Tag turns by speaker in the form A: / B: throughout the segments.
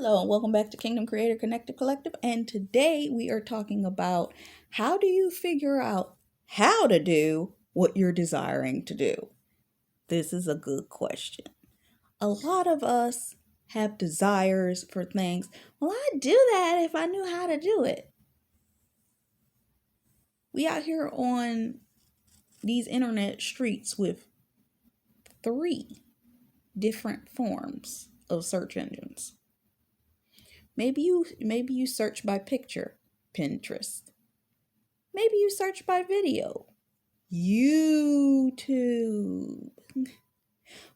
A: Hello and welcome back to Kingdom Creator Connected Collective. And today we are talking about how do you figure out how to do what you're desiring to do? This is a good question. A lot of us have desires for things. Well, I'd do that if I knew how to do it. We out here on these internet streets with 3 different forms of search engines. Maybe you search by picture, Pinterest. Maybe you search by video, YouTube.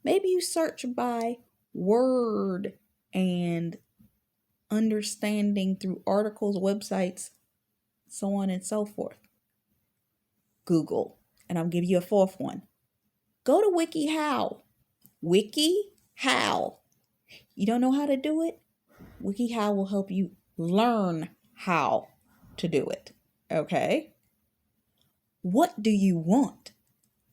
A: Maybe you search by word and understanding through articles, websites, so on and so forth. Google. And I'll give you a 4th one. Go to WikiHow. WikiHow. You don't know how to do it? WikiHow will help you learn how to do it. Okay? What do you want?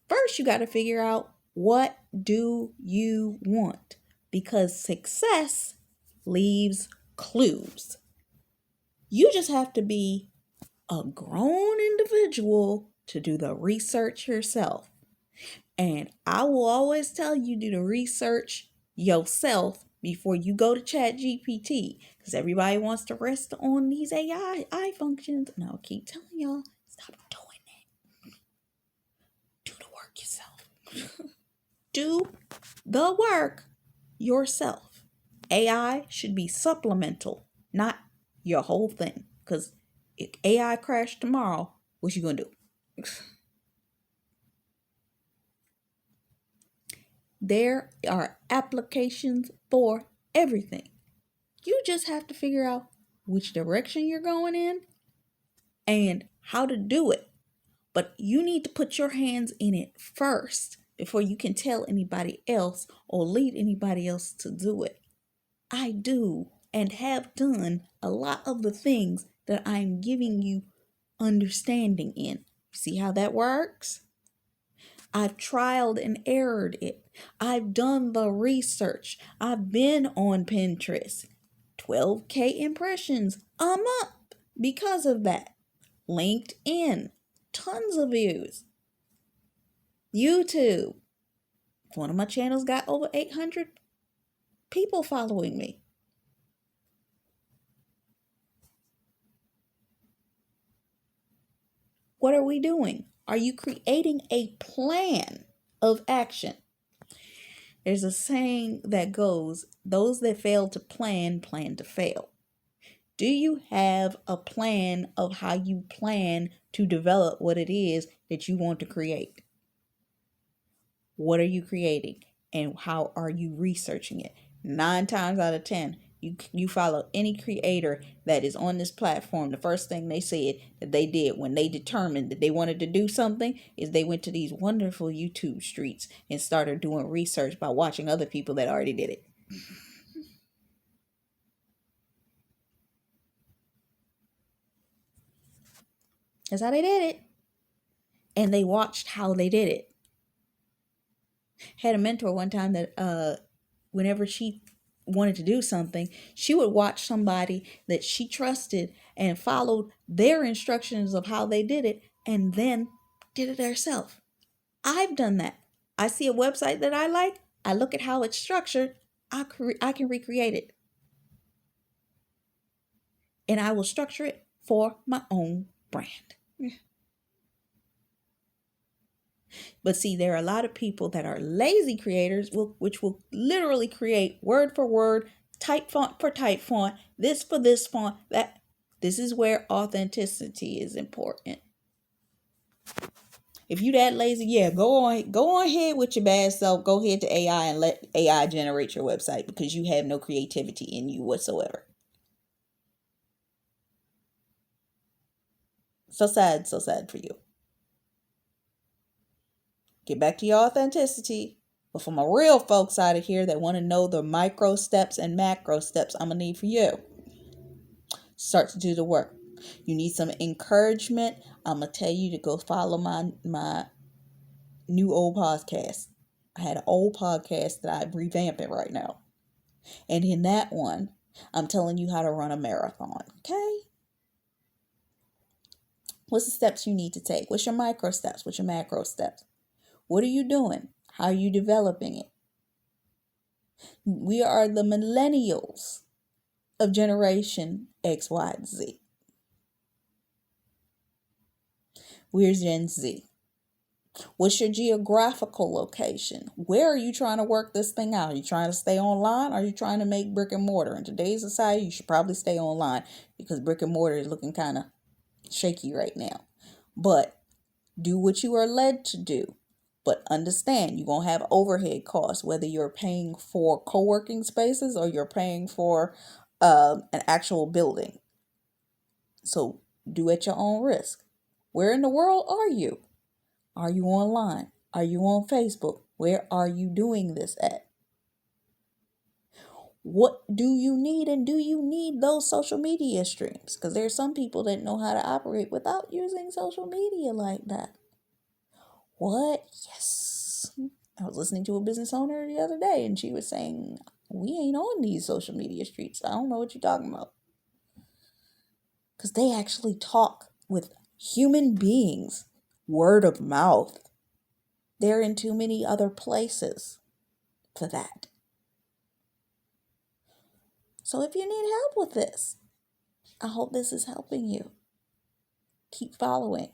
A: First, you got to figure out what do you want, because success leaves clues. You just have to be a grown individual to do the research yourself. And I will always tell you, do the research yourself before you go to ChatGPT, because everybody wants to rest on these AI functions. And I'll keep telling y'all, stop doing that. Do the work yourself. Do the work yourself. AI should be supplemental, not your whole thing. Because if AI crashed tomorrow, what you gonna do? There are applications for everything. You just have to figure out which direction you're going in and how to do it. But you need to put your hands in it first before you can tell anybody else or lead anybody else to do it. I do and have done a lot of the things that I'm giving you understanding in. See how that works? I've trialed and errored it. I've done the research. I've been on Pinterest. 12K impressions a month because of that. LinkedIn, tons of views. YouTube, one of my channels got over 800 people following me. What are we doing? Are you creating a plan of action? There's a saying that goes, those that fail to plan to fail. Do you have a plan of how you plan to develop what it is that you want to create? What are you creating and how are you researching it? 9 times out of 10, you follow any creator that is on this platform, the first thing they said that they did when they determined that they wanted to do something is they went to these wonderful YouTube streets and started doing research by watching other people that already did it. That's how they did it. And they watched how they did it. Had a mentor one time that whenever she wanted to do something, she would watch somebody that she trusted and followed their instructions of how they did it and then did it herself. I've done that. I see a website that I like, I look at how it's structured, I can recreate it. And I will structure it for my own brand. But see, there are a lot of people that are lazy creators, which will literally create word for word, type font for type font, this for this font, that. This is where authenticity is important. If you that lazy, yeah, go on ahead with your bad self. Go ahead to AI and let AI generate your website because you have no creativity in you whatsoever. So sad for you. Get back to your authenticity. But for my real folks out of here that want to know the micro steps and macro steps I'm going to need for you, start to do the work. You need some encouragement. I'm going to tell you to go follow my new old podcast. I had an old podcast that I'm revamping right now. And in that one, I'm telling you how to run a marathon, okay? What's the steps you need to take? What's your micro steps? What's your macro steps? What are you doing? How are you developing it? We are the millennials of generation X, Y, and Z. We're Gen Z. What's your geographical location? Where are you trying to work this thing out? Are you trying to stay online? Or are you trying to make brick and mortar? In today's society, you should probably stay online because brick and mortar is looking kind of shaky right now. But do what you are led to do. But understand you're going to have overhead costs, whether you're paying for co-working spaces or you're paying for an actual building. So do at your own risk. Where in the world are you? Are you online? Are you on Facebook? Where are you doing this at? What do you need, and do you need those social media streams? Because there's some people that know how to operate without using social media like that. What? Yes. I was listening to a business owner the other day, and she was saying, we ain't on these social media streets. I don't know what you're talking about. Because they actually talk with human beings, word of mouth. They're in too many other places for that. So if you need help with this, I hope this is helping you. Keep following.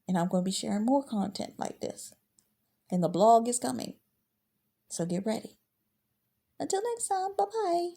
A: And I'm going to be sharing more content like this. And the blog is coming. So get ready. Until next time, bye-bye.